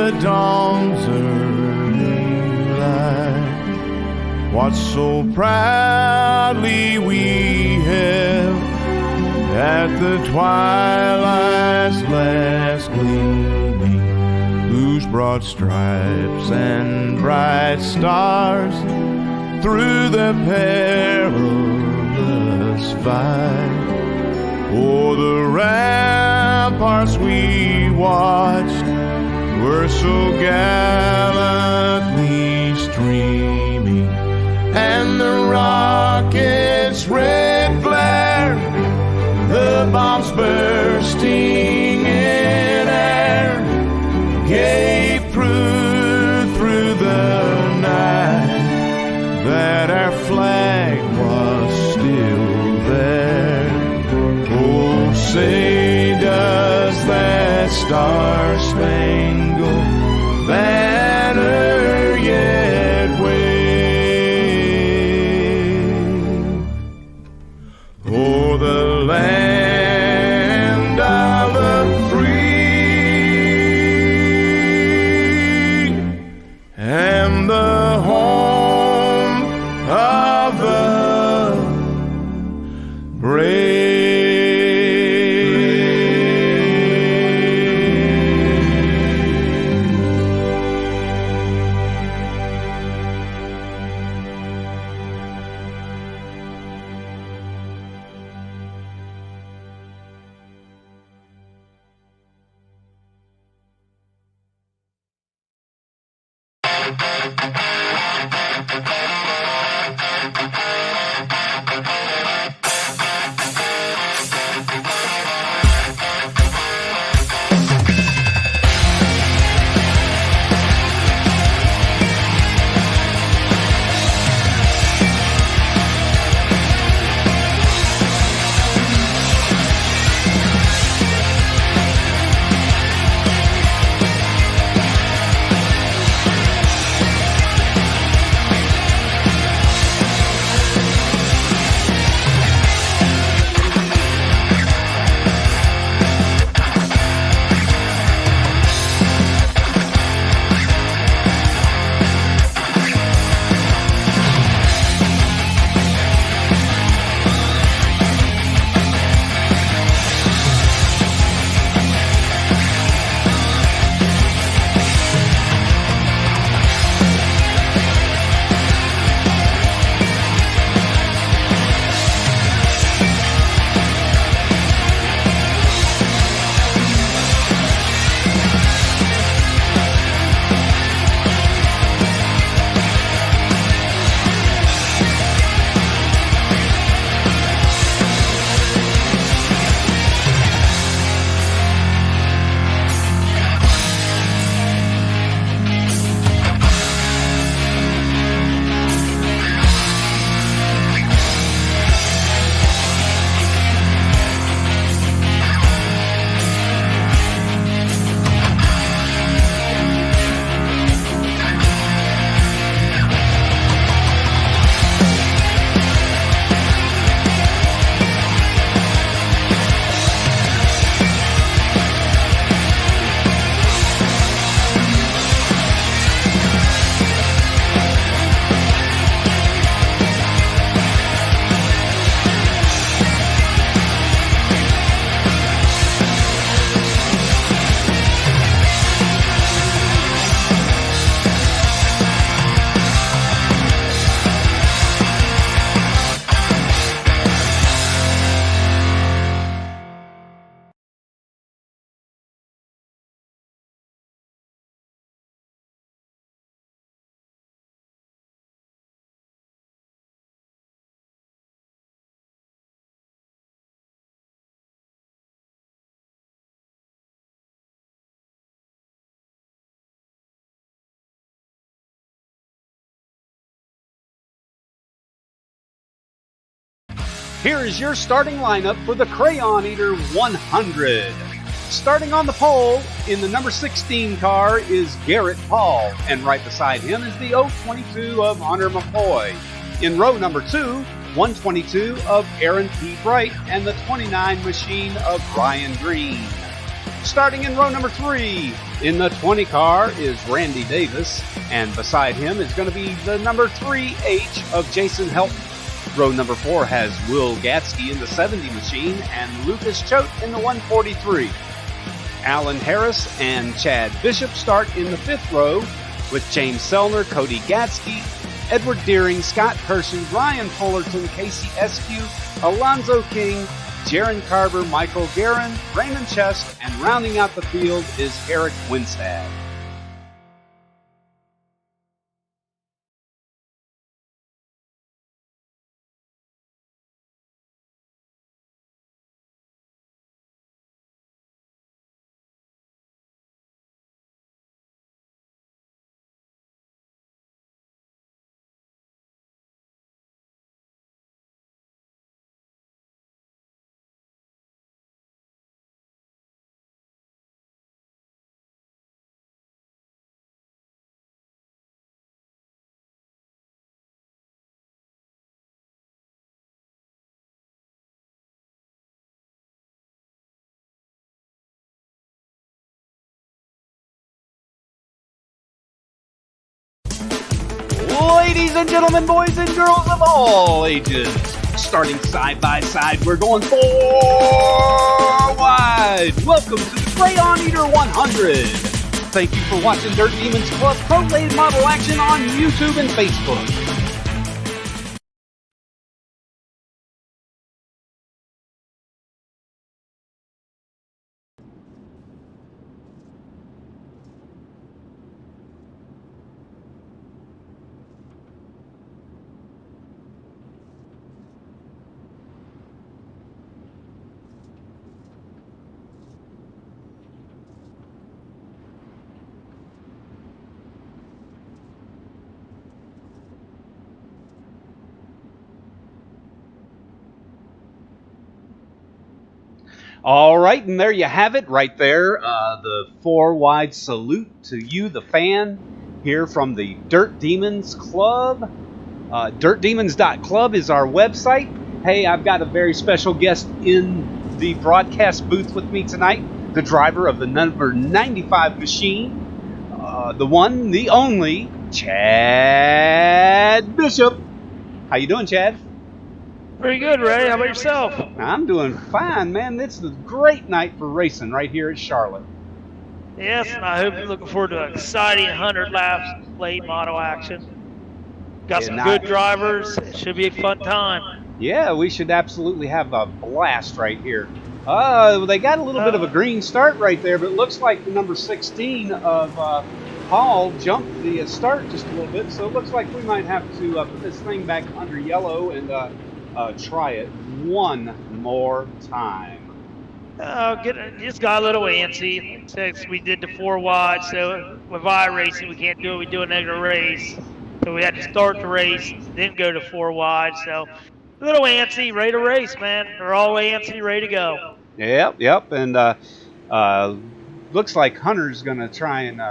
the dawn's early light, what so proudly we hailed at the twilight's last gleaming, whose broad stripes and bright stars through the perilous fight o'er the ramparts we watched were so gallantly streaming, and the rocket's red glare, the bombs bursting in air, gave proof through the night that our flag was still there. Oh, say does that star-spangled banner yet wave o'er the land of the free and the home of the brave. Here is your starting lineup for the Crayon Eater 100. Starting on the pole in the number 16 car is Garrett Paul, and right beside him is the 022 of Hunter McCoy. In row number 2, 122 of Aaron P. Bright and the 29 machine of Ryan Green. Starting in row number 3, in the 20 car is Randy Davis, and beside him is going to be the number 3H of Jason Helton. Row number 4 has Will Gatsky in the 70 machine and Lucas Choate in the 143. Alan Harris and Chad Bishop start in the 5th row with James Sellner, Cody Gatsky, Edward Deering, Scott Hershey, Ryan Fullerton, Casey Eskew, Alonzo King, Jaron Carver, Michael Guerin, Raymond Chest, and rounding out the field is Eric Winstad. Ladies and gentlemen, boys and girls of all ages, starting side by side, we're going 4 wide. Welcome to the Crayon Eater 100. Thank you for watching Dirt Demons Club Pro Late Model Action on YouTube and Facebook. All right, and there you have it right there. The 4 wide salute to you, the fan, here from the Dirt Demons Club. DirtDemons.club is our website. Hey, I've got a very special guest in the broadcast booth with me tonight, the driver of the number 95 machine, the one, the only, Chad Bishop. How you doing, Chad? Pretty good, Ray. How about yourself? I'm doing fine, man. It's a great night for racing right here at Charlotte. Yes, and I hope you're looking forward to an exciting 100 laps late model action. Got some good drivers. It should be a fun time. Yeah, we should absolutely have a blast right here. They got a little bit of a green start right there, but it looks like the number 16 of Paul jumped the start just a little bit, so it looks like we might have to put this thing back under yellow and try it one more time. Just got a little antsy since we did the 4 wide, so with iRacing we can't do it. We do a negative race. So we had to start the race, then go to 4 wide. So a little antsy, ready to race, man. We're all antsy, ready to go. Yep. And looks like Hunter's going to try and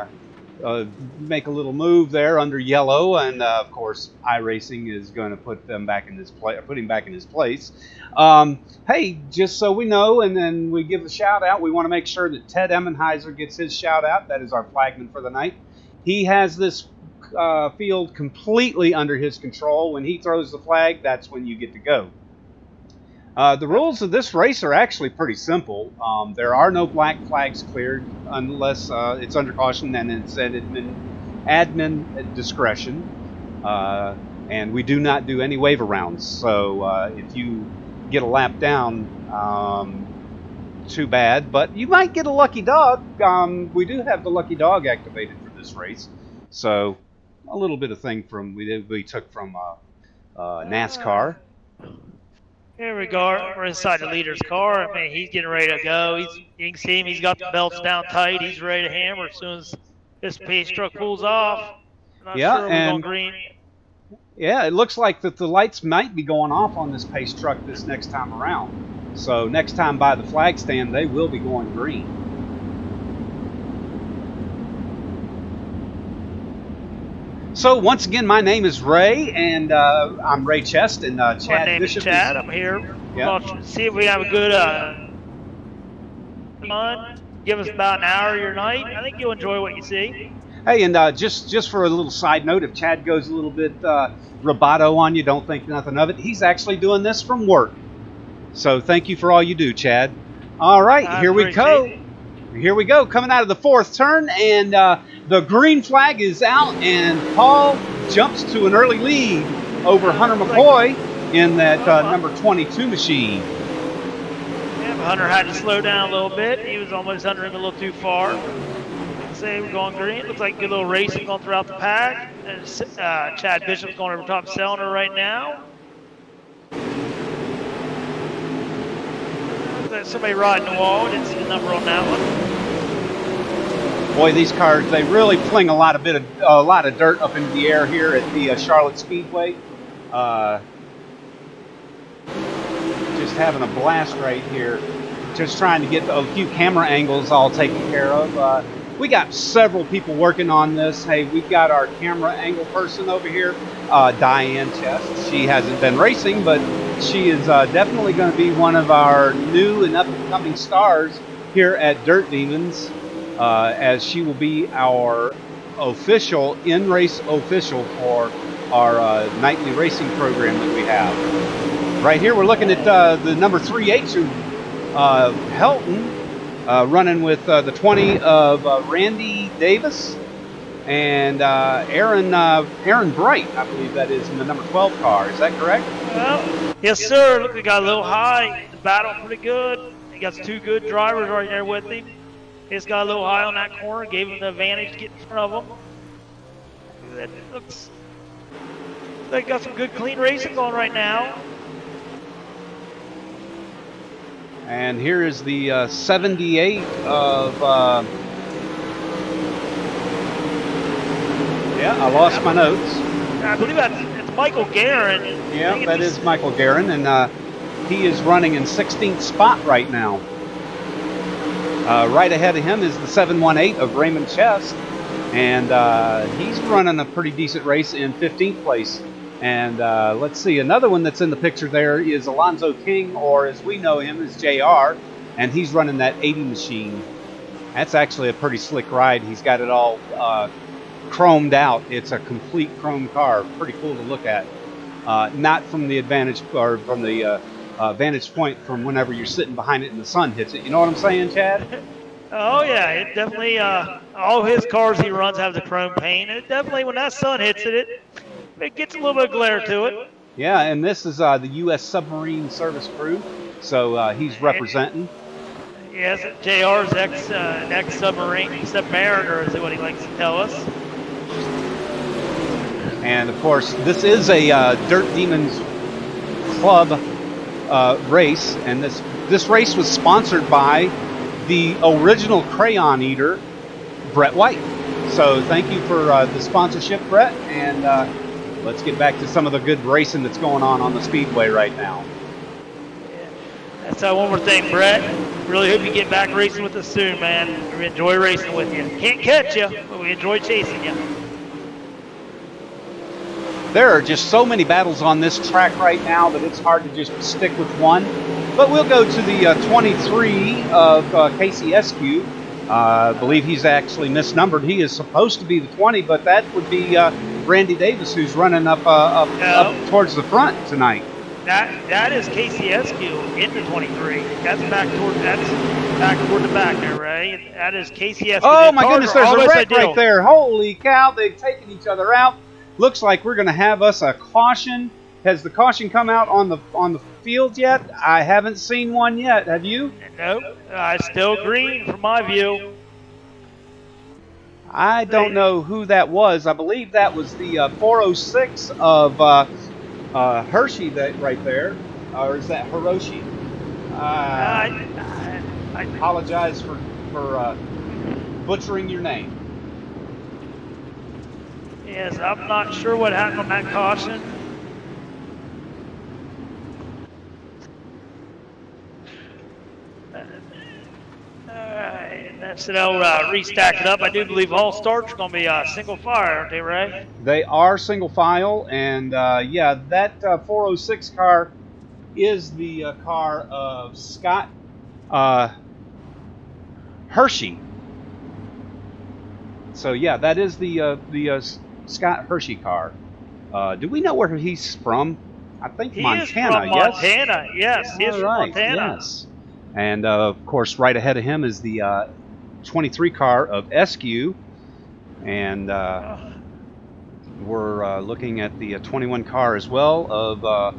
make a little move there under yellow, and of course iRacing is going to put him back in his place. Hey, just so we know, and then we give a shout out, we want to make sure that Ted Emmenheiser gets his shout out. That is our flagman for the night. He has this field completely under his control. When he throws the flag, that's when you get to go. The rules of this race are actually pretty simple. There are no black flags cleared unless it's under caution and it's at admin discretion. And we do not do any waiver rounds. So if you get a lap down, too bad. But you might get a lucky dog. We do have the lucky dog activated for this race. So a little bit of thing we took from NASCAR. Here we go. We're inside the leader's car. I mean, he's getting ready to go. You can see him. He's got the belts down tight. He's ready to hammer as soon as this pace truck pulls off. Not sure we're going green. Yeah, it looks like that the lights might be going off on this pace truck this next time around. So next time by the flag stand, they will be going green. So once again, my name is Ray, and I'm Ray Chest, and Chad My name Bishop is Chad. I'm here. Yeah. We'll see if we have a good fun. give us about an hour of your night. I think you'll enjoy what you see. Hey, and just for a little side note, if Chad goes a little bit rubato on you, don't think nothing of it. He's actually doing this from work. So thank you for all you do, Chad. All right, I here we appreciate go. it. Here we go, coming out of the fourth turn, and the green flag is out, and Paul jumps to an early lead over Hunter McCoy in that number 22 machine. Yeah, but Hunter had to slow down a little bit. He was almost under him a little too far. Say we're going green. Looks like a good little racing going throughout the pack. And Chad Bishop's going over top cylinder right now. There's somebody riding the wall. Didn't see the number on that one. Boy, these cars, they really fling a lot of dirt up into the air here at the Charlotte Speedway. Just having a blast right here. Just trying to get a few camera angles all taken care of. We got several people working on this. Hey, we've got our camera angle person over here, Diane Chest. She hasn't been racing, but she is definitely going to be one of our new and up-and-coming stars here at Dirt Demons, as she will be our official, in-race official for our nightly racing program that we have. Right here, we're looking at the number 3H, Helton, running with the 20 of Randy Davis and Aaron Bright, I believe that is, in the number 12 car. Is that correct? Well, yes, sir. Look, we got a little high. The battle pretty good. He got two good drivers right there with him. He just got a little high on that corner, gave him the advantage to get in front of him. That looks like got some good clean racing going right now. And here is the 78 of, yeah, I lost my notes. I believe it's Michael Guerin. Yeah, that is Michael Guerin, and he is running in 16th spot right now. Right ahead of him is the 718 of Raymond Chest, and he's running a pretty decent race in 15th place. And let's see, another one that's in the picture there is Alonzo King, or as we know him as JR, and he's running that 80 machine. That's actually a pretty slick ride. He's got it all chromed out. It's a complete chrome car, pretty cool to look at. Not from the advantage, or from the vantage point from whenever you're sitting behind it and the sun hits it. You know what I'm saying, Chad? Oh yeah, it definitely. All his cars he runs have the chrome paint. It definitely, when that sun hits it gets a little bit of glare to it. Yeah, and this is the U.S. Submarine Service Crew, so he's representing. Yes, JR's ex-submariner is what he likes to tell us. And of course, this is a Dirt Demons Club race, and this race was sponsored by the original Crayon Eater, Brett White. So thank you for the sponsorship, Brett, and let's get back to some of the good racing that's going on the Speedway right now. Yeah. That's one more thing, Brett. Really hope you get back racing with us soon, man. We enjoy racing with you. Can't catch you, but we enjoy chasing you. There are just so many battles on this track right now that it's hard to just stick with one. But we'll go to the 23 of Casey Eskew. I believe he's actually misnumbered. He is supposed to be the 20, but that would be Randy Davis, who's running up towards the front tonight. That is Casey Eskew in the 23. That's back toward the back there, Ray. That is Casey Eskew. Oh my goodness, there's a wreck right there. Holy cow, they've taken each other out. Looks like we're going to have us a caution. Has the caution come out on the field yet? I haven't seen one yet. Have you? Nope. Still green from my view. I don't know who that was. I believe that was the 406 of Hershey that right there. Or is that Hiroshi? I apologize for butchering your name. Yes, I'm not sure what happened on that caution. Alright, that's it. I'll restack it up. I do believe all starts are going to be single fire, aren't they, Ray? They are single file, and yeah, that 406 car is the car of Scott Hershey. So yeah, that is the Scott Hershey car. Do we know where he's from? I think He is Montana. from Yes. Montana. Yes, he All is from right. Montana. Yes. And of course, right ahead of him is the 23 car of SQ, and we're looking at the 21 car as well of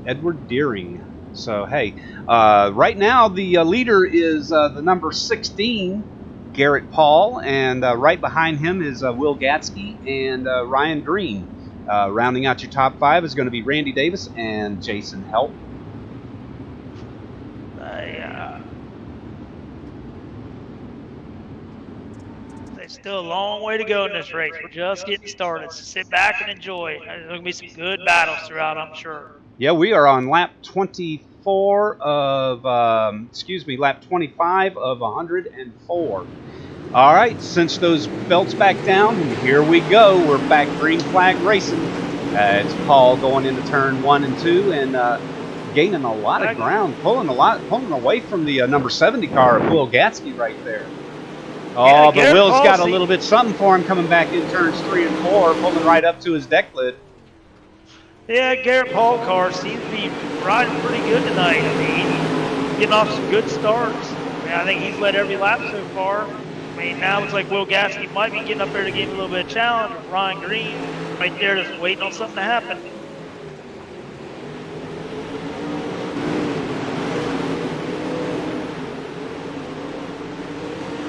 Edward Deering. So hey, right now the leader is the number 16, Garrett Paul, and right behind him is Will Gatsky and Ryan Green. Rounding out your top 5 is going to be Randy Davis and Jason Help. There's still a long way to go in this race. We're just getting started. So sit back and enjoy. There's going to be some good battles throughout, I'm sure. Yeah, we are on lap 24 of, lap 25 of 104. All right, cinch those belts back down, and here we go. We're back green flag racing. It's Paul going into turn 1 and 2 and gaining a lot of ground, pulling away from the number 70 car of Will Gatsky right there. Oh, but Will's got a little bit something for him coming back in turns 3 and 4, pulling right up to his deck lid. Yeah, Garrett Paul car seems to be riding pretty good tonight. I mean, he's getting off some good starts. I think he's led every lap so far. I mean, now it's like Will Gatsky might be getting up there to give him a little bit of challenge. Ryan Green right there just waiting on something to happen.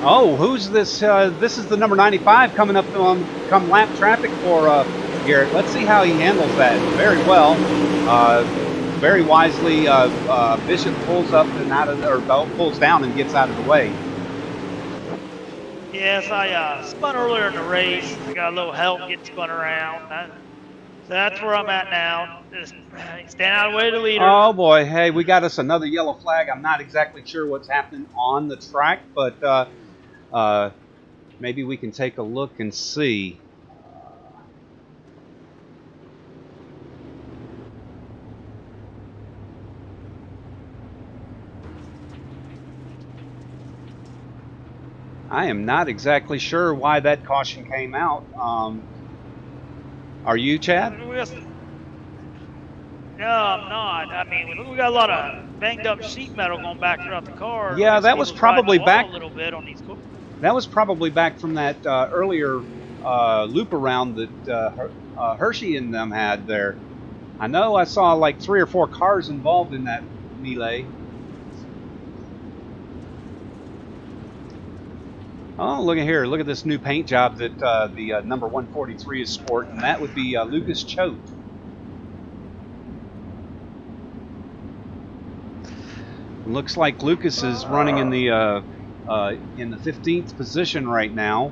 Oh, who's this? This is the number 95 coming up on come lap traffic for Garrett. Let's see how he handles that. Very well. Very wisely, Bishop pulls up and out of, or pulls down and gets out of the way. Yes, I spun earlier in the race. I got a little help getting spun around. So that's where I'm at now. Just stand out of the way of the leader. Oh boy, hey, we got us another yellow flag. I'm not exactly sure what's happening on the track, but maybe we can take a look and see. I am not exactly sure why that caution came out. Are you, Chad? No, I'm not. I mean, we got a lot of banged up sheet metal going back throughout the car. Yeah, that was probably back a little bit on these. That was probably back from that earlier loop around that Hershey and them had there. I know I saw like 3 or 4 cars involved in that melee. Oh, look at here. Look at this new paint job that the number 143 is sporting. That would be Lucas Choate. Looks like Lucas is running in the 15th position right now.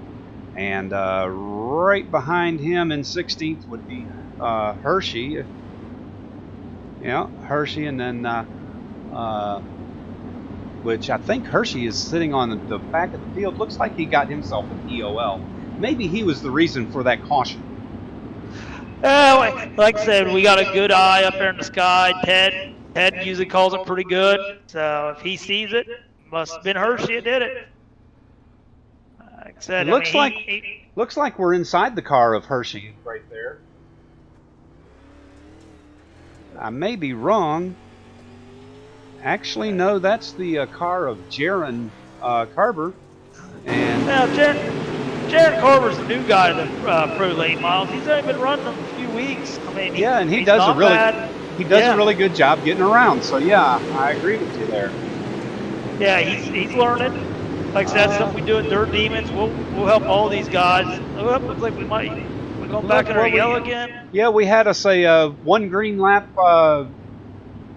And right behind him in 16th would be Hershey. Yeah, Hershey, and then which I think Hershey is sitting on the back of the field. Looks like he got himself an EOL. Maybe he was the reason for that caution. Like I said, we got a good eye up there in the sky. Ted usually calls it pretty good. So if he sees it, must have been Hershey that did it. Like I said, looks like we're inside the car of Hershey right there. I may be wrong. Actually, no, that's the car of Jaron Carver. And now, Jaron Carver's the new guy to the Pro Late Models. He's only been running them a few weeks. I mean, and he does a really good job getting around. So yeah, I agree with you there. Yeah, he's learning. Like I said, that's something we do at Dirt Demons. We'll help all these guys. Looks like we're going back in our yellow again. Yeah, we had us a one green lap.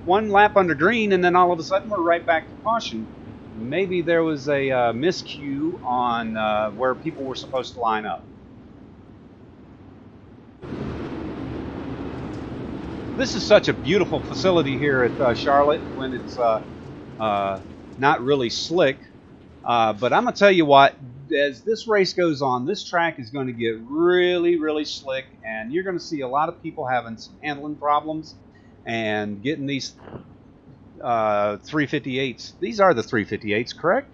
One lap under green, and then all of a sudden we're right back to caution. Maybe there was a miscue on where people were supposed to line up. This is such a beautiful facility here at Charlotte when it's not really slick. But I'm going to tell you what, as this race goes on, this track is going to get really, really slick, and you're going to see a lot of people having some handling problems and getting these 358s. These are the 358s, correct?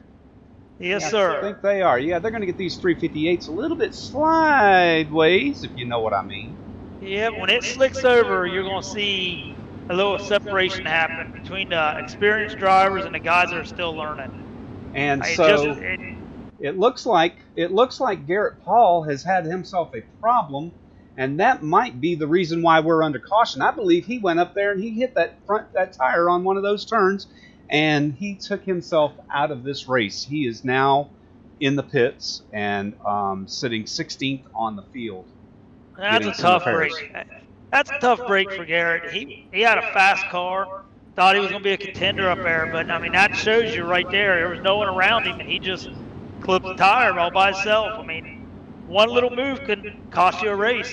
Yes, Yeah, I sir. think they are. Yeah, they're going to get these 358s a little bit sideways, if you know what I mean. Yeah, when it slicks over, you're going to see a little separation happen between the experienced drivers and the guys that are still learning. And It just, so it looks like Garrett Paul has had himself a problem, and that might be the reason why we're under caution. I believe he went up there and he hit that tire on one of those turns, and he took himself out of this race. He is now in the pits and sitting 16th on the field, that's getting a some tough repairs. break. That's a tough break for Garrett. He had a fast car, thought he was going to be a contender up there, but I mean that shows you right there. There was no one around him, and he just clipped the tire all by himself. I mean, one little move can cost you a race.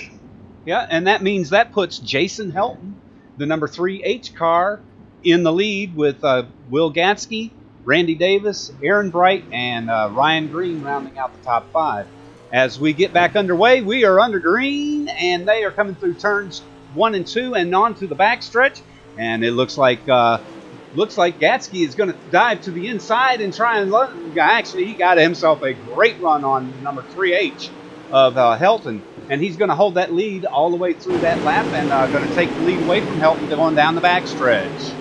Yeah, and that means that puts Jason Helton, the number 3H car, in the lead with Will Gatsky, Randy Davis, Aaron Bright, and Ryan Green rounding out the top 5. As we get back underway, we are under green, and they are coming through turns 1 and 2 and on to the backstretch. And it looks like Gatsky is going to dive to the inside and try and actually he got himself a great run on number 3H of Helton, and he's going to hold that lead all the way through that lap and going to take the lead away from Helton going down the backstretch.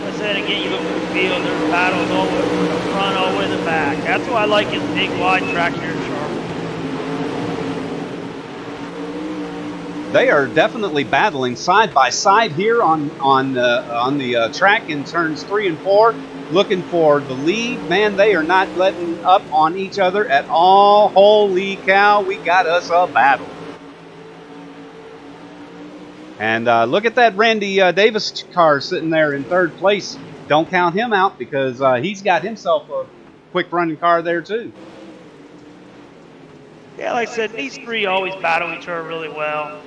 I said again, you look at the field, there's battles all the way from the front, all the way to the back. That's why I like his big wide track here in Charlotte. They are definitely battling side by side here on the track in turns 3 and 4, looking for the lead. Man, they are not letting up on each other at all. Holy cow, we got us a battle. And look at that Randy Davis car sitting there in third place. Don't count him out because he's got himself a quick running car there too. Yeah, like I said, these three always battle each other really well.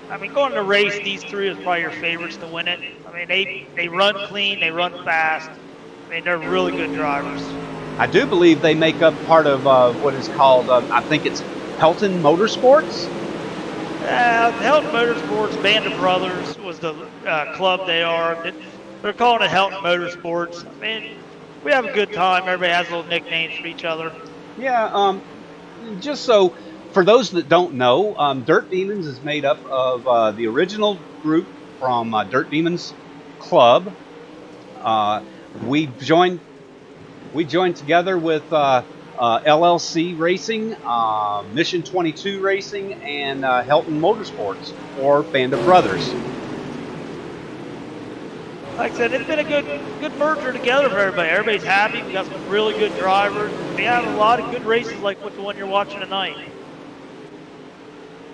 I mean, going to race, these three is probably your favorites to win it. I mean, they run clean, they run fast. I mean, they're really good drivers. I do believe they make up part of what is called, I think it's Helton Motorsports. Helton Motorsports, Band of Brothers was the club they are. They're calling it Helton Motorsports. I mean, we have a good time. Everybody has little nicknames for each other. Yeah, just so for those that don't know, Dirt Demons is made up of the original group from Dirt Demons Club. We joined together with LLC Racing, Mission 22 Racing, and Helton Motorsports, or Band of Brothers. Like I said, it's been a good merger together for everybody. Everybody's happy. We got some really good drivers. We have a lot of good races like the one you're watching tonight.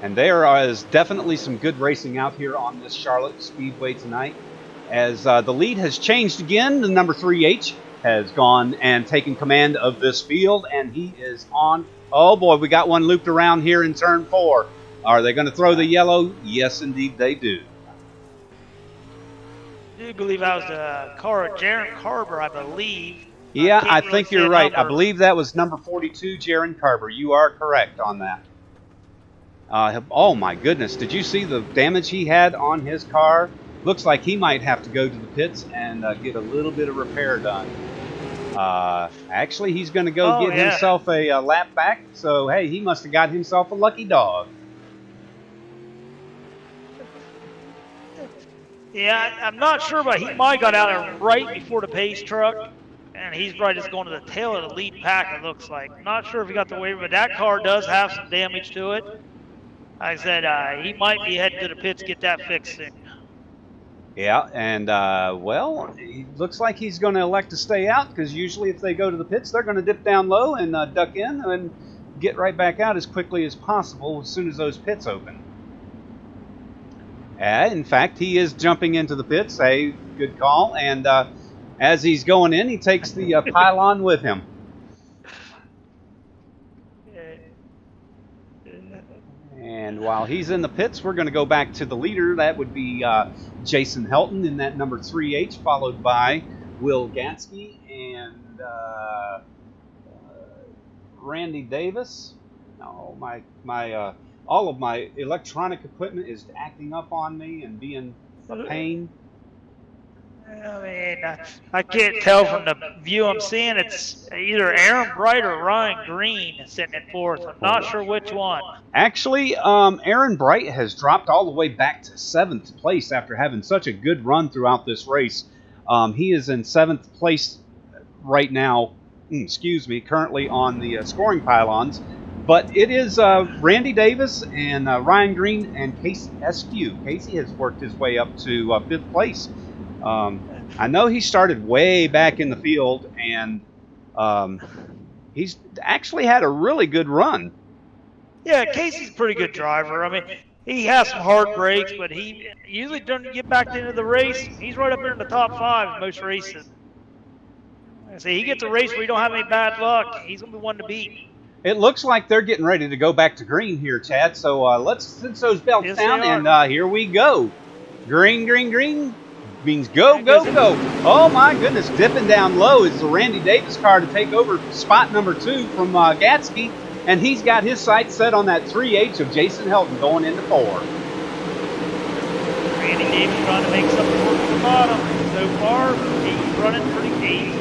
And there is definitely some good racing out here on this Charlotte Speedway tonight. As the lead has changed again, the number 3H has gone and taken command of this field, and he is on. Oh boy, we got one looped around here in turn 4. Are they going to throw the yellow? Yes, indeed they do. I do believe that was the car of Jaron Carver, I believe. Yeah, I really think say you're a right. I number. believe that was number 42, Jaron Carver. You are correct on that. Oh my goodness, did you see the damage he had on his car? Looks like he might have to go to the pits and get a little bit of repair done. Actually, he's going to go get himself a lap back. So, hey, he must have got himself a lucky dog. Yeah, I'm not sure, but he might got out there right before the pace truck, and he's probably just going to the tail of the lead pack, it looks like. I'm not sure if he got the waiver, but that car does have some damage to it. Like I said, he might be heading to the pits to get that fixed soon. Yeah, and, well, it looks like he's going to elect to stay out, because usually if they go to the pits, they're going to dip down low and duck in and get right back out as quickly as possible as soon as those pits open. In fact, he is jumping into the pits. Hey, good call. And as he's going in, he takes the pylon with him. And while he's in the pits, we're going to go back to the leader. That would be Jason Helton in that number 3H, followed by Will Gatsky and Randy Davis. Oh, my all of my electronic equipment is acting up on me and being a pain. I mean, I can't tell from the view I'm seeing. It's either Aaron Bright or Ryan Green sitting in fourth. I'm not sure which one. Actually, Aaron Bright has dropped all the way back to 7th place after having such a good run throughout this race. He is in 7th place right now, currently on the scoring pylons. But it is Randy Davis and Ryan Green and Casey Eskew. Casey has worked his way up to 5th place. I know he started way back in the field, and he's actually had a really good run. Yeah, Casey's a pretty good driver. I mean, he has some hard breaks, but he usually doesn't get back into the race. He's right up there in the top 5 in most races. See, he gets a race where you don't have any bad luck. He's going to be one to beat. It looks like they're getting ready to go back to green here, Chad. So let's sense those belts down, and here we go. Green, green, green means go, go, go. Oh, my goodness. Dipping down low is the Randy Davis car to take over spot number 2 from Gatsky. And he's got his sights set on that 3H of Jason Helton going into 4. Randy Davis trying to make something work at the bottom. So far, he's running pretty deep.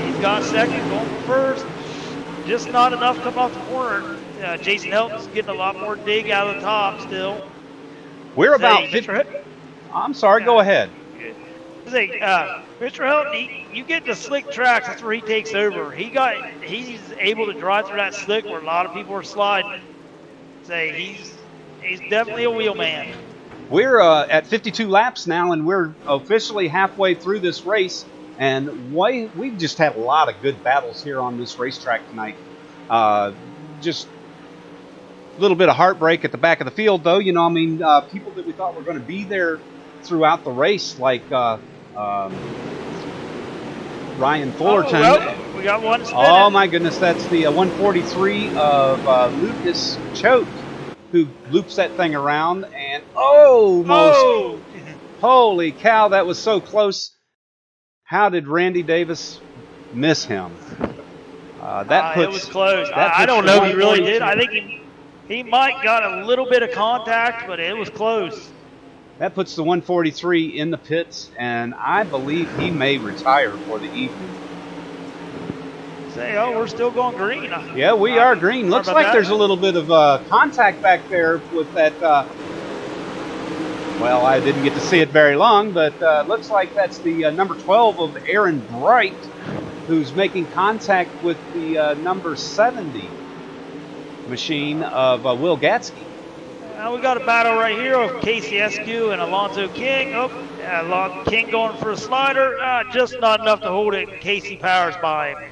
He's got second, going for first. Just not enough to come off the corner. Jason Helton's getting a lot more dig out of the top still. We're about 50. I'm sorry, go ahead. Mr. Helton, you get the slick tracks, that's where he takes over. He's able to drive through that slick where a lot of people are sliding. He's definitely a wheelman. We're at 52 laps now, and we're officially halfway through this race. And we've just had a lot of good battles here on this racetrack tonight. Just a little bit of heartbreak at the back of the field, though. You know, I mean, people that we thought were going to be there throughout the race, like Ryan Fullerton. Oh, well, we got one spinning. Oh, my goodness, that's the 143 of Lucas Choate, who loops that thing around. And, holy cow, that was so close. How did Randy Davis miss him? It was close. I don't know if he really did. I think he might got a little bit of contact, but it was close. That puts the 143 in the pits, and I believe he may retire for the evening. We're still going green. Yeah, we are green. Looks like there's a little bit of contact back there with that. Well, I didn't get to see it very long, but looks like that's the number 12 of Aaron Bright, who's making contact with the number 70 machine of Will Gatsky. We got a battle right here of Casey Eskew and Alonzo King. King going for a slider. Just not enough to hold it. Casey powers by him.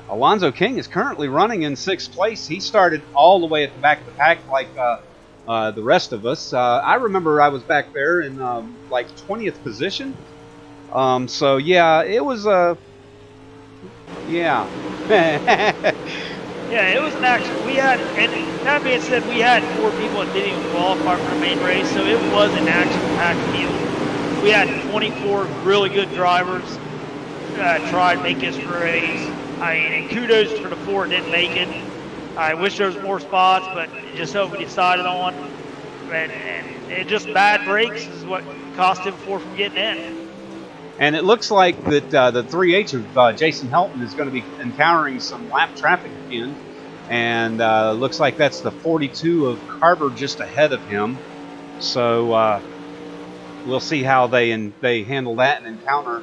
Alonzo King is currently running in 6th place. He started all the way at the back of the pack like the rest of us. I remember I was back there in like 20th position. So, yeah, it was yeah. Yeah, it was an action. And that being said, we had 4 people that didn't even qualify for the main race, so it was an action-packed field. We had 24 really good drivers try to make this race. And kudos for the 4 that didn't make it. I wish there was more spots, but just hope we decided on. And just bad breaks is what cost him 4 from getting in. And it looks like that the 3H of Jason Helton is going to be encountering some lap traffic again. And looks like that's the 42 of Carver just ahead of him. So we'll see how they handle that and encounter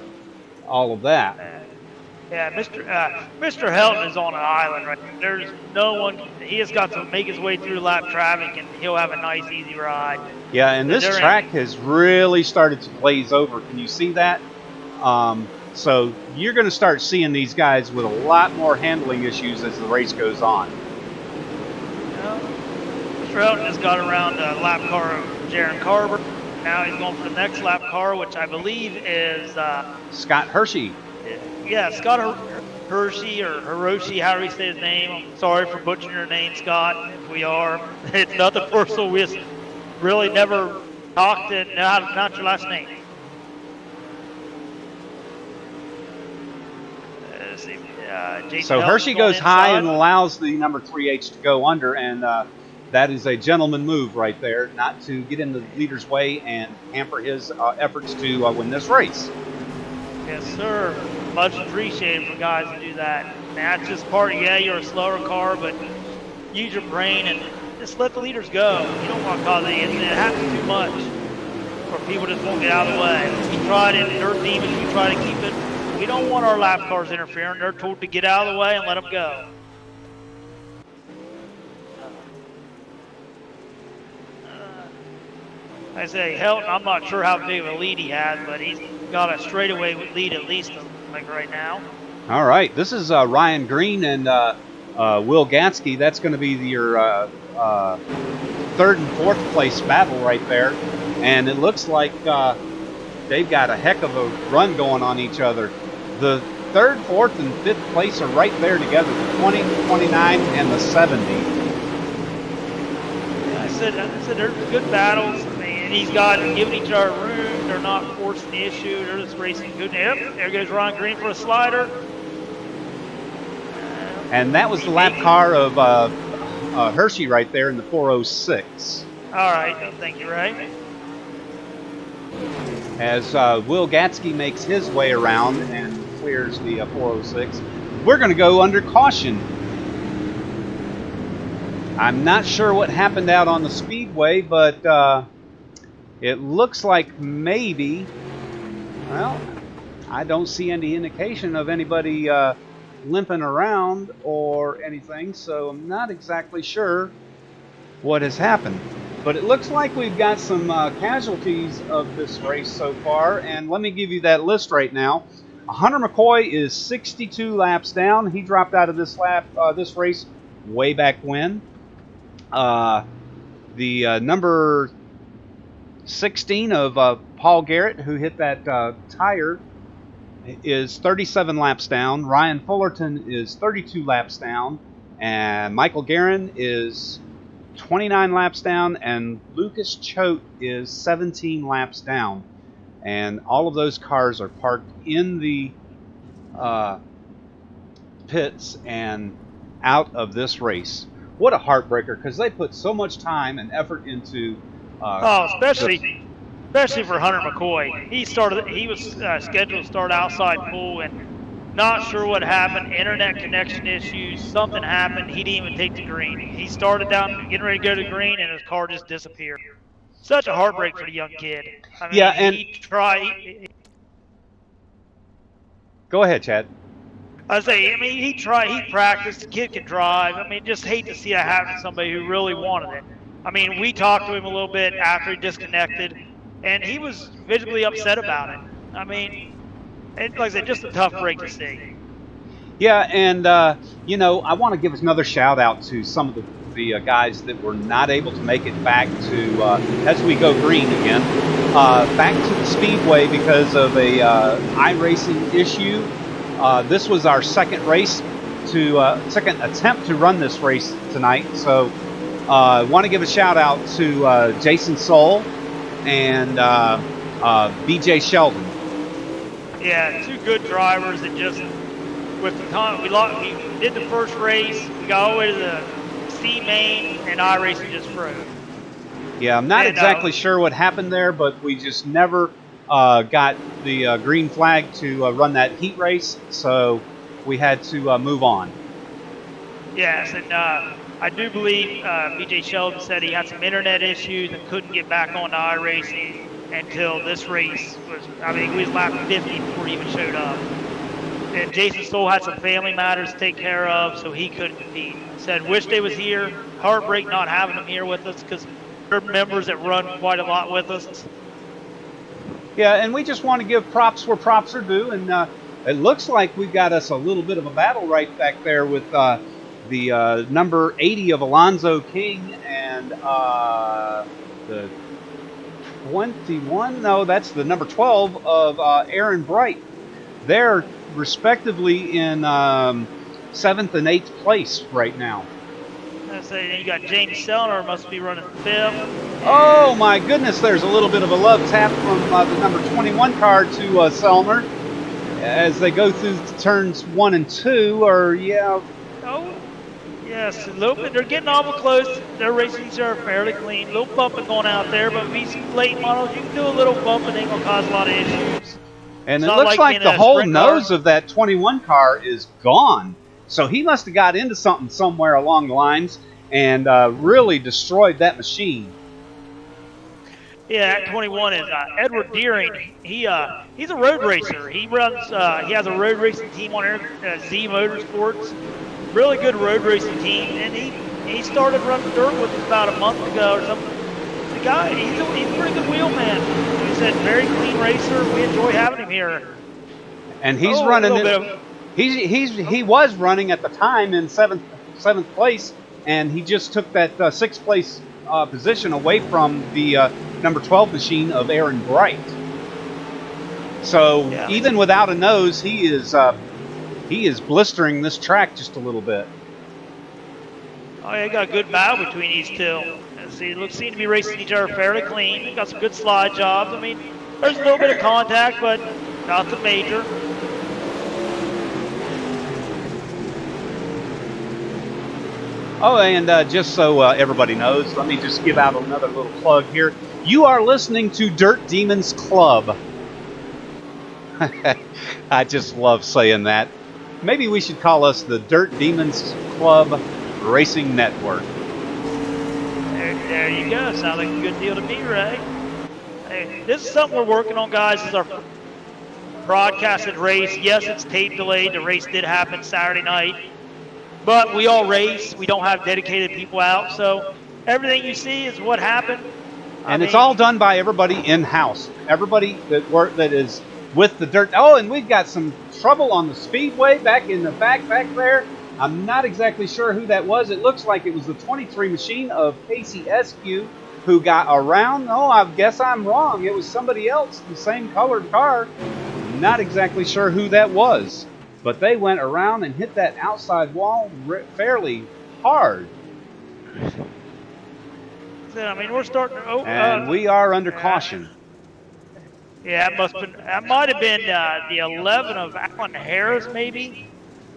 all of that. Yeah, Mr. Helton is on an island right there. There's no one. He has got to make his way through lap traffic, and he'll have a nice, easy ride. Yeah, and this track has really started to glaze over. Can you see that? So you're going to start seeing these guys with a lot more handling issues as the race goes on. Mr. Helton has got around a lap car of Jaron Carver. Now he's going for the next lap car, which I believe is Scott Hershey. Yeah, Scott Hershey or Hiroshi, however you say his name. I'm sorry for butchering your name, Scott, if we are. It's nothing personal. We just really never talked it. Not your last name. So Hershey goes high and allows the number 3H to go under, and that is a gentleman move right there, not to get in the leader's way and hamper his efforts to win this race. Yes, sir. Much appreciated for guys to do that. And that's just part of, yeah, you're a slower car, but use your brain and just let the leaders go. You don't want to cause any incident. It happens too much, or people just won't get out of the way. We tried it in Dirt Demons. We try to keep it. We don't want our lap cars interfering. They're told to get out of the way and let them go. I say, Helton, I'm not sure how big of a lead he has, but he's got a straightaway lead at least like right now. All right, this is Ryan Green and Will Gatsky. That's going to be your third and fourth place battle right there. And it looks like they've got a heck of a run going on each other. The third, fourth, and fifth place are right there together, the 20, 29, and the 70. I said they're good battles. And he's got giving each other room. They're not forcing the issue. They're just racing good. Yep, there goes Ron Green for a slider. And that was the lap car of Hershey right there in the 406. All right, thank you, Ray. As Will Gatsky makes his way around and clears the 406, we're going to go under caution. I'm not sure what happened out on the speedway, but it looks like maybe, well, I don't see any indication of anybody limping around or anything, so I'm not exactly sure what has happened. But it looks like we've got some casualties of this race so far, and let me give you that list right now. Hunter McCoy is 62 laps down. He dropped out of this race way back when. The number 16 of Paul Garrett, who hit that tire, is 37 laps down. Ryan Fullerton is 32 laps down. And Michael Guerin is 29 laps down. And Lucas Choate is 17 laps down. And all of those cars are parked in the pits and out of this race. What a heartbreaker, because they put so much time and effort into especially for Hunter McCoy. He was scheduled to start outside full, and not sure what happened. Internet connection issues. Something happened. He didn't even take the green. He started down, getting ready to go to green, and his car just disappeared. Such a heartbreak for the young kid. I mean, yeah, and he tried. Go ahead, Chad. I mean, he practiced. The kid can drive. I mean, just hate to see that happen to somebody who really wanted it. I mean, we talked to him a little bit after he disconnected, and he was visibly upset about it. I mean, like I said, just a tough break to see. Yeah, and, I want to give another shout out to some of the guys that were not able to make it back to, as we go green again, back to the Speedway because of a iRacing issue. This was our second attempt to run this race tonight, so I want to give a shout out to Jason Soul and BJ Sheldon. Yeah, two good drivers that just, with the time, we did the first race, we got all the way to the C main, and iRacing just froze. Yeah, I'm not exactly sure what happened there, but we just never got the green flag to run that heat race, so we had to move on. Yes, and I do believe BJ Sheldon said he had some internet issues and couldn't get back on to iRacing until this race was, I mean, he was lap 50 before he even showed up. And Jason Stoll had some family matters to take care of, so he couldn't compete. Said, wish they was here. Heartbreak not having them here with us because they're members that run quite a lot with us. Yeah, and we just want to give props where props are due, and it looks like we've got us a little bit of a battle right back there with the number 80 of Alonzo King and the 21, no, that's the number 12 of Aaron Bright. They're respectively in 7th and 8th place right now. I say you got James Sellner must be running 5th. Oh my goodness, there's a little bit of a love tap from the number 21 car to Sellner as they go through turns 1 and 2, or yeah. Oh, Yes, a little bit. They're getting awful close. Their races are fairly clean. A little bumping going out there, but these late models, you can do a little bumping. Ain't gonna cause a lot of issues. And It's it not looks like like being the in a whole sprint car. nose of that 21 car is gone. So he must have got into something somewhere along the lines and really destroyed that machine. Yeah, that 21 is Edward Deering. He's a road racer. He runs. He has a road racing team on Z Motorsports. Really good road racing team, and he started running dirt with us about a month ago or something. The guy, he's a pretty good wheelman. He's a very clean racer. We enjoy having him here. And he's Oh, running. a little bit of, He was running at the time in seventh place, and he just took that sixth place position away from the number 12 machine of Aaron Bright. So Yeah. even without a nose, he is blistering this track just a little bit. Oh, yeah, got a good battle between these two. See, it seem to be racing each other fairly clean. They got some good slide jobs. I mean, there's a little bit of contact, but nothing major. Oh, and just so everybody knows, let me just give out another little plug here. You are listening to Dirt Demons Club. I just love saying that. Maybe we should call us the Dirt Demons Club Racing Network. There you go. Sounds like a good deal to me, Ray. Hey, this is something we're working on, guys. This is our broadcasted race. Yes, it's tape delayed. The race did happen Saturday night. But we all race. We don't have dedicated people out. So everything you see is what happened. And it's all done by everybody in-house. Everybody that is with the dirt. Oh, and we've got some trouble on the speedway back in the back there. I'm not exactly sure who that was. It looks like it was the 23 machine of Casey Eskew who got around. Oh, I guess I'm wrong. It was somebody else, the same colored car. Not exactly sure who that was. But they went around and hit that outside wall fairly hard. I mean, we're starting. And we are under caution. Yeah, that might have been the 11 of Alan Harris, maybe.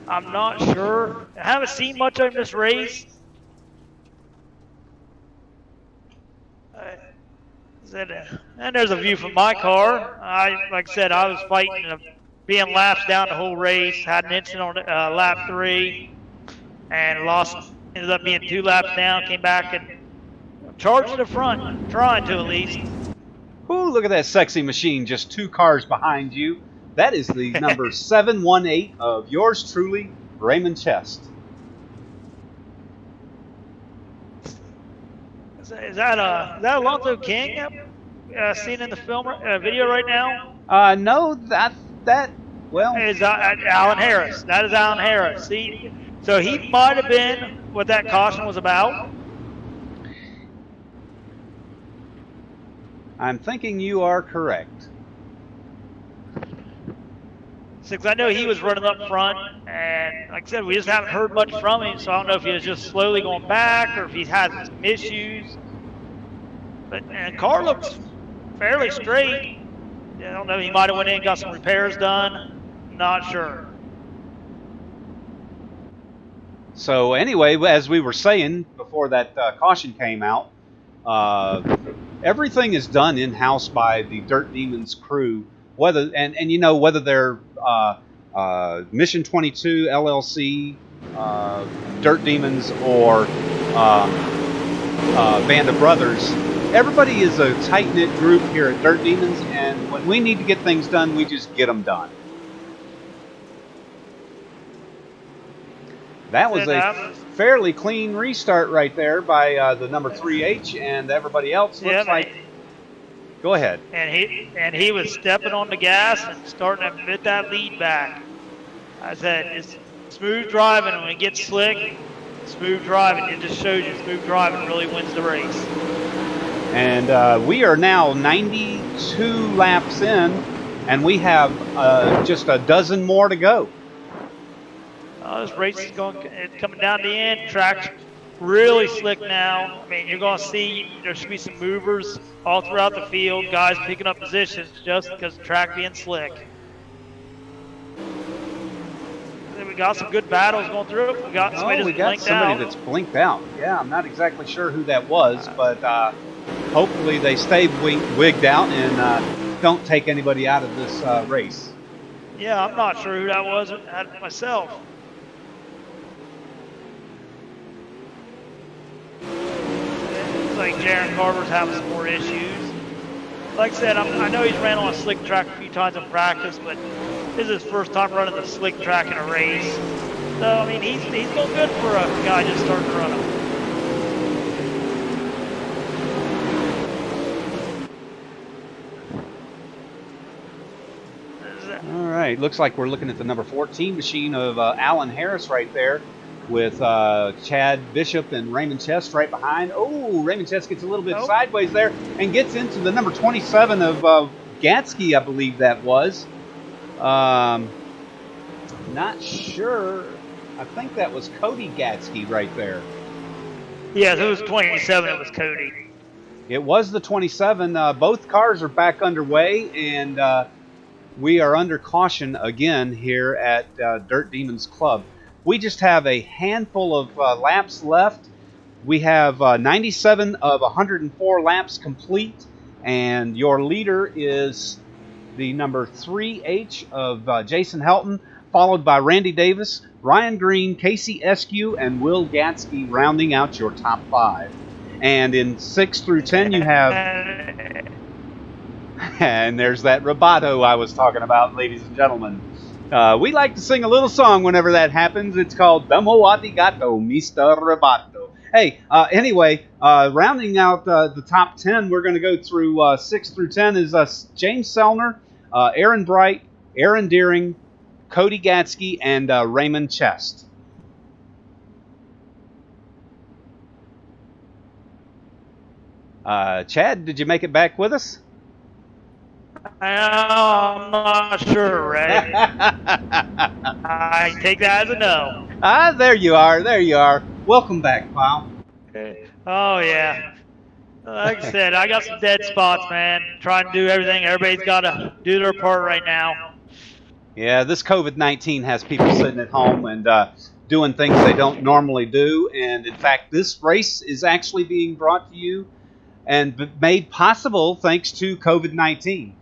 I'm not sure. I haven't seen much of this race. And there's a view from my car. Like I said, I was fighting, being laps down the whole race. Had an incident on lap 3, and lost. Ended up being 2 laps down. Came back and charged the front, trying to at least. Ooh, look at that sexy machine, just 2 cars behind you. That is the number 718 of yours truly, Raymond Chest. Is that Alonzo King seen in the film video right now? No, well. Is Alan Harris. That is Alan Harris. See, so he might have been what that caution was about. I'm thinking you are correct. Because I know he was running up front, and like I said, we just haven't heard much from him, so I don't know if he was just slowly going back or if he's had some issues. But the car looks fairly straight. I don't know, he might have went in and got some repairs done. Not sure. So anyway, as we were saying before that caution came out, everything is done in-house by the Dirt Demons crew. Whether they're Mission 22 LLC, Dirt Demons, or Band of Brothers, everybody is a tight-knit group here at Dirt Demons, and when we need to get things done, we just get them done. That was a fairly clean restart right there by the number 3H, and everybody else looks like. Go ahead. And he was stepping on the gas and starting to get that lead back. I said, it's smooth driving, and when it gets slick, smooth driving. It just shows you smooth driving really wins the race. And we are now 92 laps in, and we have just a dozen more to go. This race is coming down to the end. Track's really slick now. I mean, you're going to see there should be some movers all throughout the field, guys picking up positions just because the track being slick. Then we got some good battles going through it. We got somebody we that's got blinked somebody out. that's blinked out. Yeah, I'm not exactly sure who that was, but hopefully they stay wigged out and don't take anybody out of this race. Yeah, I'm not sure who that was myself. It's like Jaron Carver's having some more issues. Like I said, I know he's ran on a slick track a few times in practice, but this is his first time running the slick track in a race. So, I mean, he's going good for a guy just starting to run him. All right, looks like we're looking at the number 14 machine of Alan Harris right there with Chad Bishop and Raymond Chest right behind. Oh, Raymond Chest gets a little bit sideways there and gets into the number 27 of Gatsky, I believe that was. Not sure. I think that was Cody Gatsky right there. Yeah, it was 27. It was Cody. It was the 27. Both cars are back underway, and we are under caution again here at Dirt Demons Club. We just have a handful of laps left. We have 97 of 104 laps complete, and your leader is the number 3H of Jason Helton, followed by Randy Davis, Ryan Green, Casey Eskew, and Will Gatsky rounding out your top 5. And in 6 through 10, you have... And there's that rubato I was talking about, ladies and gentlemen. We like to sing a little song whenever that happens. It's called Damo Arigato, Mr. Rubato. Hey, anyway, rounding out the top 10, we're going to go through 6 through 10 is James Sellner, Aaron Bright, Aaron Deering, Cody Gatsky, and Raymond Chest. Chad, did you make it back with us? I'm not sure, Ray. I take that as a no. There you are. There you are. Welcome back, pal. Oh, yeah. Like I said, I got some dead spots, man. Trying to do everything. Everybody's got to do their part right now. Yeah, this COVID-19 has people sitting at home and doing things they don't normally do. And, in fact, this race is actually being brought to you and made possible thanks to COVID-19.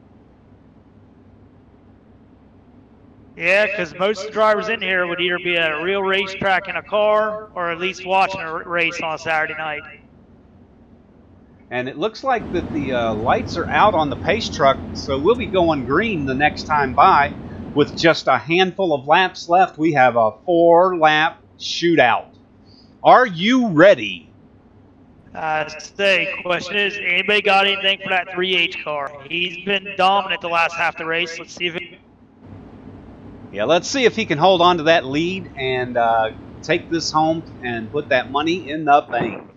Yeah, because most of the drivers in here would either be at a real racetrack in a car or at least watching a race on a Saturday night. And it looks like that the lights are out on the pace truck, so we'll be going green the next time by. With just a handful of laps left, we have a 4-lap shootout. Are you ready? Question is, anybody got anything for that 3H car? He's been dominant the last half of the race. Let's see if it... Yeah, let's see if he can hold on to that lead and take this home and put that money in the bank.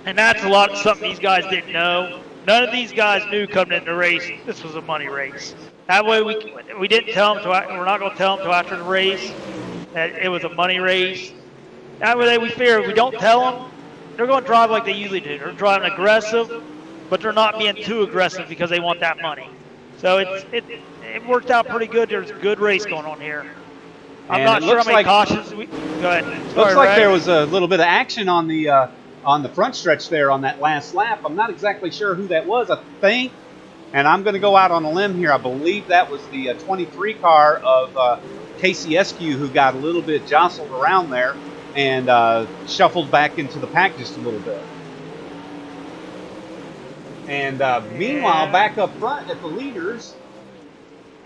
And that's something these guys didn't know. None of these guys knew coming into the race this was a money race. That way we didn't tell them, we're not going to tell them until after the race that it was a money race. That way we figure if we don't tell them, they're going to drive like they usually do. They're driving aggressive, but they're not being too aggressive because they want that money. So it worked out pretty good. There's a good race going on here. I'm not sure how many cautions we... Go ahead. Looks like there was a little bit of action on the front stretch there on that last lap. I'm not exactly sure who that was. I think, and I'm going to go out on a limb here, I believe that was the 23 car of Casey Eskew who got a little bit jostled around there and shuffled back into the pack just a little bit. And meanwhile, back up front at the leaders,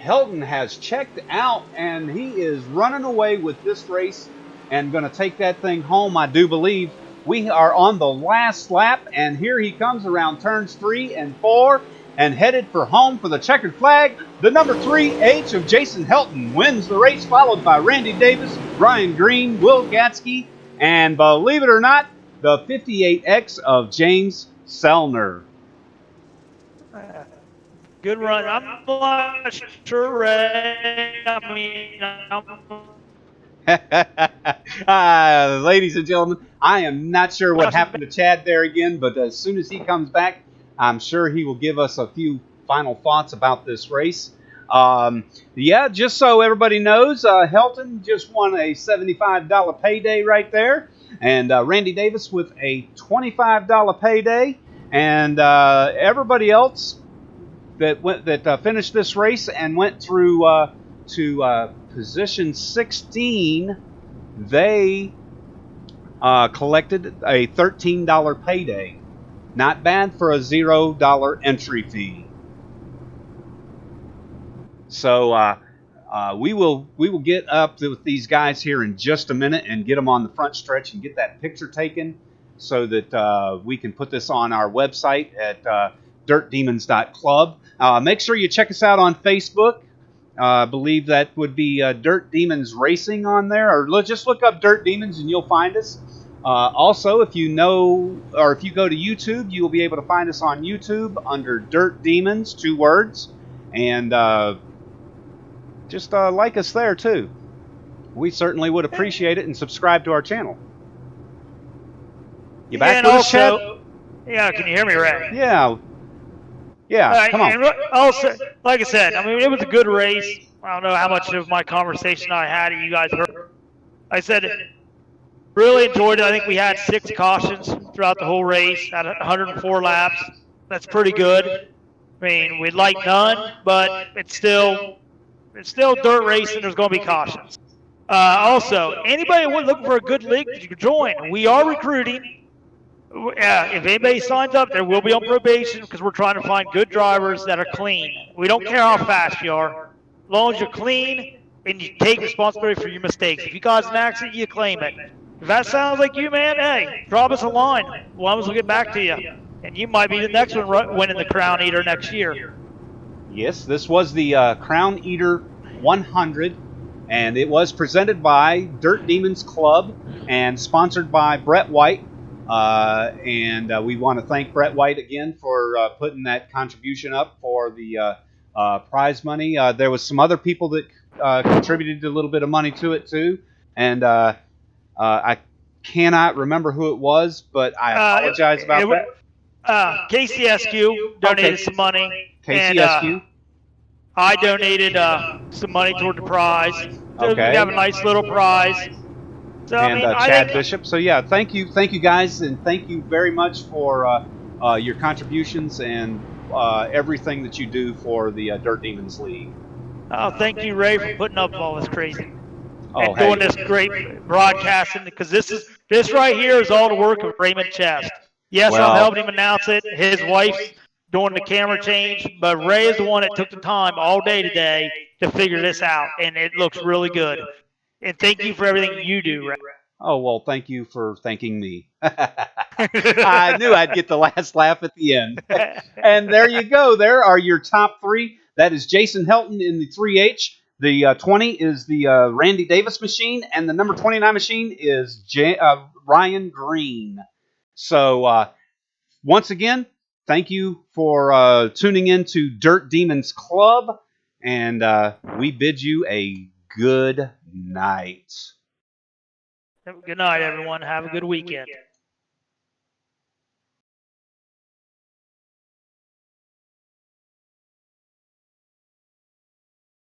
Helton has checked out, and he is running away with this race and going to take that thing home, I do believe. We are on the last lap, and here he comes around turns 3 and 4 and headed for home for the checkered flag. The number 3H of Jason Helton wins the race, followed by Randy Davis, Ryan Green, Will Gatsky, and believe it or not, the 58X of James Sellner. Good run. I'm not sure, Ray. I mean, ladies and gentlemen, I am not sure what happened to Chad there again, but as soon as he comes back, I'm sure he will give us a few final thoughts about this race. Yeah, just so everybody knows, Helton just won a $75 payday right there, and Randy Davis with a $25 payday, and everybody else that finished this race and went through to position 16, they collected a $13 payday. Not bad for a $0 entry fee. So we will get up with these guys here in just a minute and get them on the front stretch and get that picture taken so that we can put this on our website at dirtdemons.club. Make sure you check us out on Facebook. I believe that would be Dirt Demons Racing on there, or just look up Dirt Demons and you'll find us. Also, if you know, or if you go to YouTube, you will be able to find us on YouTube under Dirt Demons, 2 words, and just like us there too. We certainly would appreciate it, and subscribe to our channel. You back with us, Chad? Yeah, can you hear me, Ray? Yeah. Yeah, come on. And also, like I said, I mean, it was a good race. I don't know how much of my conversation I had you guys heard. I said, really enjoyed it. I think we had 6 cautions throughout the whole race at 104 laps. That's pretty good. I mean, we'd like none, but it's still dirt racing. There's going to be cautions. Also, anybody looking for a good league, you can join. We are recruiting. If anybody signs up, there will be on probation because we're trying to find good drivers that are clean. We don't care how fast you are. As long as you're clean and you take responsibility for your mistakes. If you cause an accident, you claim it. If that sounds like you, man, hey, drop us a line. One of us will get back to you. And you might be the next one winning the Crayon Eater next year. Yes, this was the Crayon Eater 100, and it was presented by Dirt Demons Club and sponsored by Brett White. And we want to thank Brett White again for putting that contribution up for the prize money. There was some other people that contributed a little bit of money to it too, and I cannot remember who it was, but I apologize about that. KCSQ donated some money. KCSQ. And, I donated some money toward the prize. So Okay. we have a nice little prize. So, And I mean, Chad Bishop. So yeah, thank you guys, and thank you very much for your contributions and everything that you do for the Dirt Demons League. Thank you, Ray, for putting up all this crazy and hey. doing this great broadcasting, because this right here is all the work of Raymond Chest. Yes, Well, I'm helping him announce it. His wife's doing the camera change, but Ray is the one that took the time all day today to figure this out, and it looks really good. And thank you for everything you do, Ray. Oh, well, thank you for thanking me. I knew I'd get the last laugh at the end. And there you go. There are your top 3. That is Jason Helton in the 3H. The 20 is the Randy Davis machine, and the number 29 machine is Ryan Green. So once again, thank you for tuning in to Dirt Demons Club, and we bid you a good night. Good night, everyone. Have a good weekend.